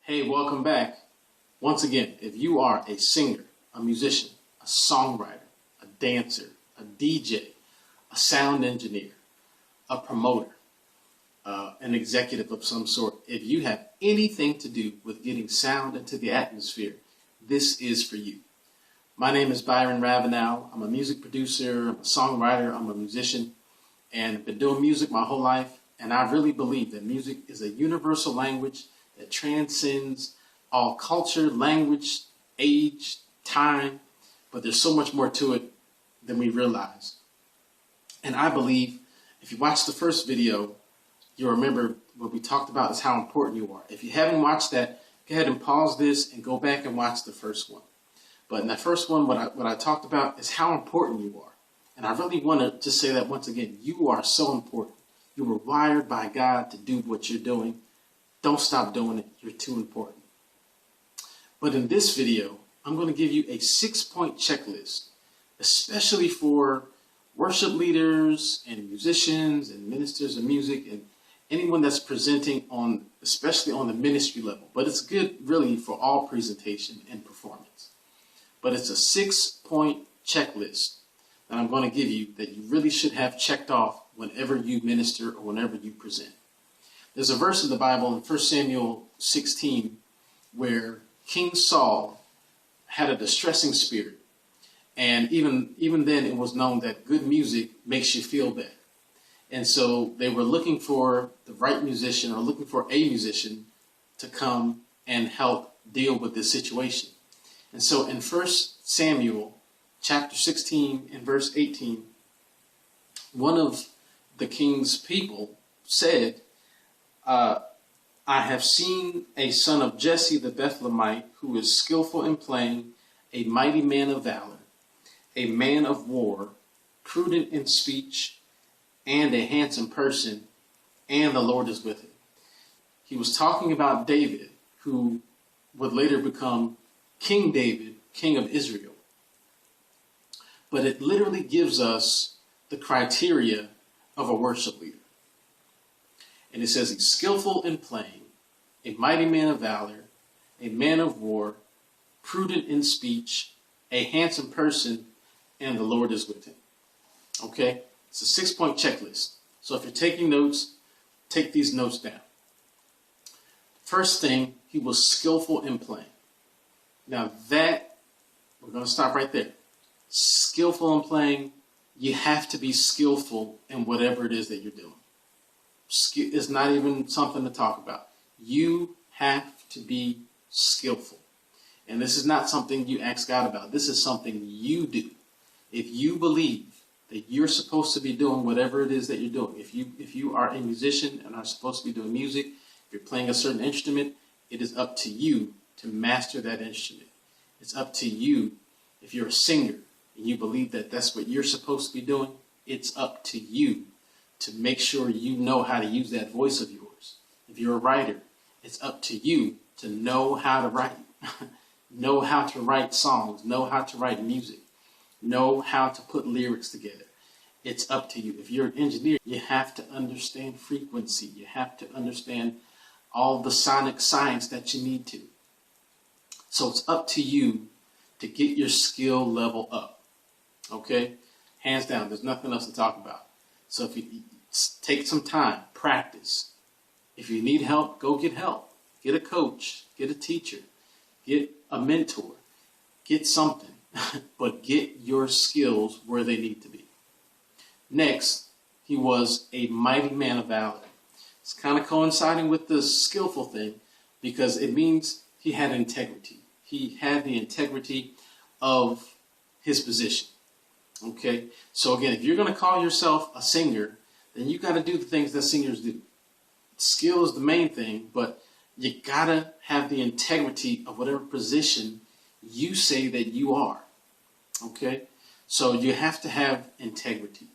Hey, welcome back. Once again, if you are a singer, a musician, a songwriter, a dancer, a DJ, a sound engineer, a promoter, an executive of some sort, if you have anything to do with getting sound into the atmosphere, this is for you. My name is Byron Ravenell. I'm a music producer, I'm a songwriter, I'm a musician, and I've been doing music my whole life. And I really believe that music is a universal language that transcends all culture, language, age, time, but there's so much more to it than we realize. And I believe if you watch the first video, you'll remember what we talked about is how important you are. If you haven't watched that, go ahead and pause this and go back and watch the first one. But in that first one, what I talked about is how important you are. And I really want to just say that once again, you are so important. You were wired by God to do what you're doing. Don't stop doing it. You're too important. But in this video, I'm going to give you a 6-point checklist, especially for worship leaders and musicians and ministers of music and anyone that's presenting on, especially on the ministry level. But it's good really for all presentation and performance. But it's a 6-point checklist that I'm going to give you that you really should have checked off whenever you minister or whenever you present. There's a verse in the Bible in 1 Samuel 16 where King Saul had a distressing spirit. And even then it was known that good music makes you feel better. And so they were looking for the right musician or looking for a musician to come and help deal with this situation. And so in 1 Samuel chapter 16 and verse 18, one of the king's people said, I have seen a son of Jesse the Bethlehemite who is skillful in playing, a mighty man of valor, a man of war, prudent in speech, and a handsome person, and the Lord is with him. He was talking about David, who would later become King David, king of Israel. But it literally gives us the criteria of a worship leader. And it says he's skillful in playing, a mighty man of valor, a man of war, prudent in speech, a handsome person, and the Lord is with him. Okay? It's a 6-point checklist. So if you're taking notes, take these notes down. First thing, he was skillful in playing. Now that, we're going to stop right there. Skillful in playing, you have to be skillful in whatever it is that you're doing. It's not even something to talk about. You have to be skillful. And this is not something you ask God about. This is something you do. If you believe that you're supposed to be doing whatever it is that you're doing, if you are a musician and are supposed to be doing music, if you're playing a certain instrument, it is up to you to master that instrument. It's up to you. If you're a singer and you believe that that's what you're supposed to be doing, it's up to you to make sure you know how to use that voice of yours. If you're a writer, it's up to you to know how to write, know how to write songs, know how to write music, know how to put lyrics together. It's up to you. If you're an engineer, you have to understand frequency. You have to understand all the sonic science that you need to. So it's up to you to get your skill level up. Okay? Hands down, there's nothing else to talk about. So if you take some time, practice. If you need help, go get help. Get a coach, get a teacher, get a mentor, get something, but get your skills where they need to be. Next, he was a mighty man of valor. It's kind of coinciding with the skillful thing because it means he had integrity. He had the integrity of his position. Okay, so again, if you're going to call yourself a singer, then you got to do the things that singers do. Skill is the main thing, but you got to have the integrity of whatever position you say that you are. Okay, so you have to have integrity.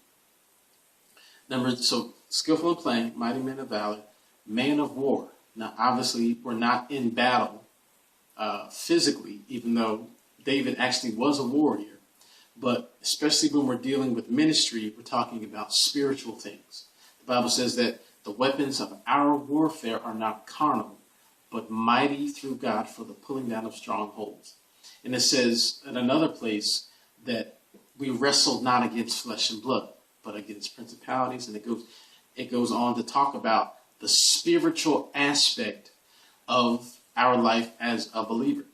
So skillful in playing, mighty man of valor, man of war. Now, obviously, we're not in battle physically, even though David actually was a warrior. But especially when we're dealing with ministry, we're talking about spiritual things. The Bible says that the weapons of our warfare are not carnal, but mighty through God for the pulling down of strongholds. And it says in another place that we wrestle not against flesh and blood, but against principalities. And it goes on to talk about the spiritual aspect of our life as a believer.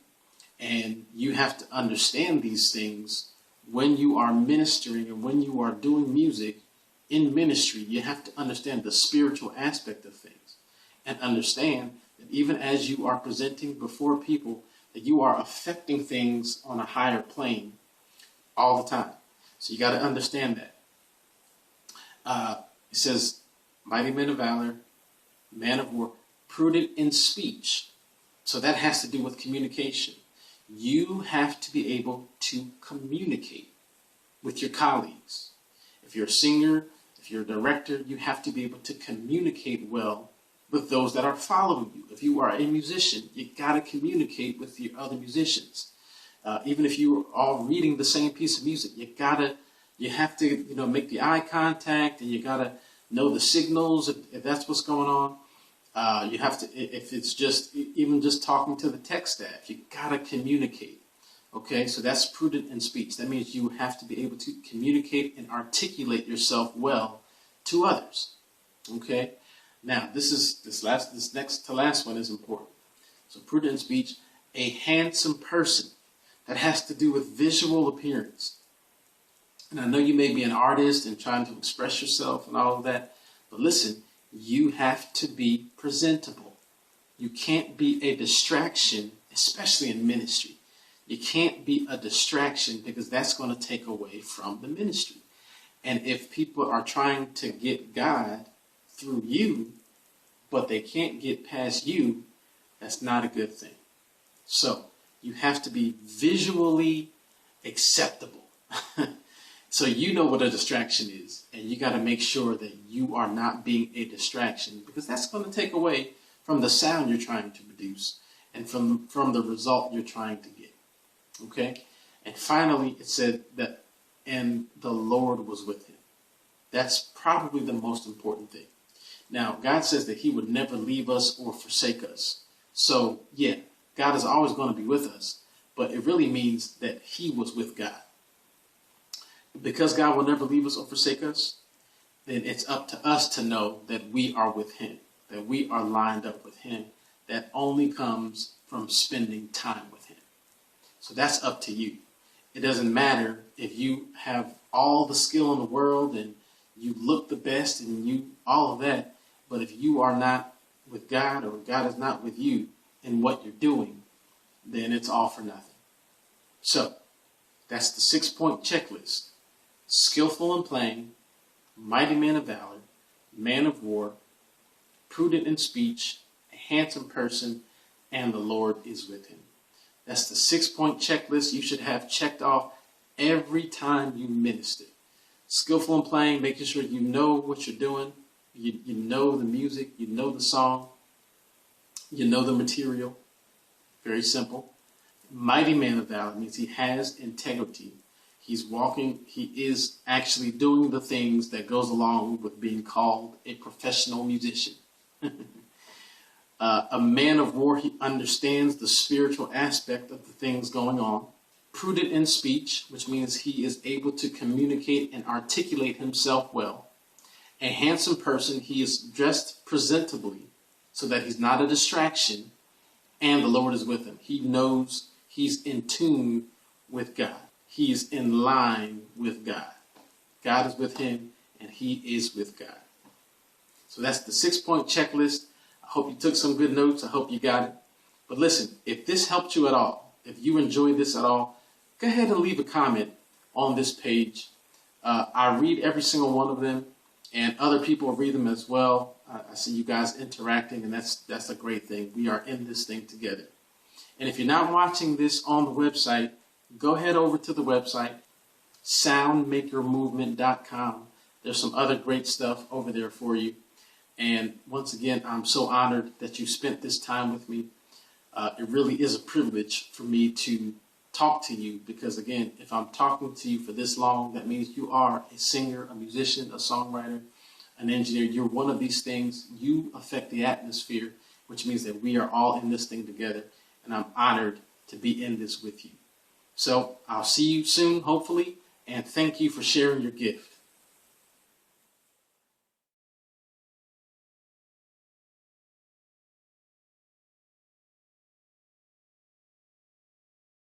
And you have to understand these things when you are ministering and when you are doing music in ministry. You have to understand the spiritual aspect of things and understand that even as you are presenting before people, that you are affecting things on a higher plane all the time. So you got to understand that. It says, mighty men of valor, man of war, prudent in speech. So that has to do with communication. You have to be able to communicate with your colleagues. If you're a singer, if you're a director, you have to be able to communicate well with those that are following you. If you are a musician, you got to communicate with your other musicians. Even if you are all reading the same piece of music, you have to make the eye contact, and you got to know the signals if that's what's going on. You have to, if it's even just talking to the tech staff, you got to communicate. Okay, so that's prudent in speech. That means you have to be able to communicate and articulate yourself well to others. Okay, now this next to last one is important. So prudent in speech, a handsome person. That has to do with visual appearance. And I know you may be an artist and trying to express yourself and all of that, but listen, you have to be presentable. You can't be a distraction, especially in ministry. You can't be a distraction because that's going to take away from the ministry. And if people are trying to get God through you, but they can't get past you, that's not a good thing. So you have to be visually acceptable. So you know what a distraction is, and you got to make sure that you are not being a distraction, because that's going to take away from the sound you're trying to produce and from the result you're trying to get. Okay? And finally, it said that, and the Lord was with him. That's probably the most important thing. Now, God says that he would never leave us or forsake us. So, yeah, God is always going to be with us, but it really means that he was with God. Because God will never leave us or forsake us, then it's up to us to know that we are with him, that we are lined up with him. That only comes from spending time with him. So that's up to you. It doesn't matter if you have all the skill in the world and you look the best and you all of that, but if you are not with God, or God is not with you in what you're doing, then it's all for nothing. So that's the 6-point checklist. Skillful in playing, mighty man of valor, man of war, prudent in speech, a handsome person, and the Lord is with him. That's the 6-point checklist you should have checked off every time you minister. Skillful in playing, making sure you know what you're doing. You know the music, you know the song, you know the material. Very simple. Mighty man of valor means he has integrity. He's walking, he is actually doing the things that goes along with being called a professional musician. A man of war, he understands the spiritual aspect of the things going on. Prudent in speech, which means he is able to communicate and articulate himself well. A handsome person, he is dressed presentably so that he's not a distraction, and the Lord is with him. He knows he's in tune with God. He's in line with God. God is with him, and he is with God. So that's the 6-point checklist. I hope you took some good notes. I hope you got it. But listen, if this helped you at all, if you enjoyed this at all, go ahead and leave a comment on this page. I read every single one of them, and other people read them as well. I see you guys interacting, and that's a great thing. We are in this thing together. And if you're not watching this on the website, go ahead over to the website, soundmakermovement.com. There's some other great stuff over there for you. And once again, I'm so honored that you spent this time with me. It really is a privilege for me to talk to you, because again, if I'm talking to you for this long, that means you are a singer, a musician, a songwriter, an engineer. You're one of these things. You affect the atmosphere which means that we are all in this thing together, and I'm honored to be in this with you. So I'll see you soon, hopefully, and thank you for sharing your gift.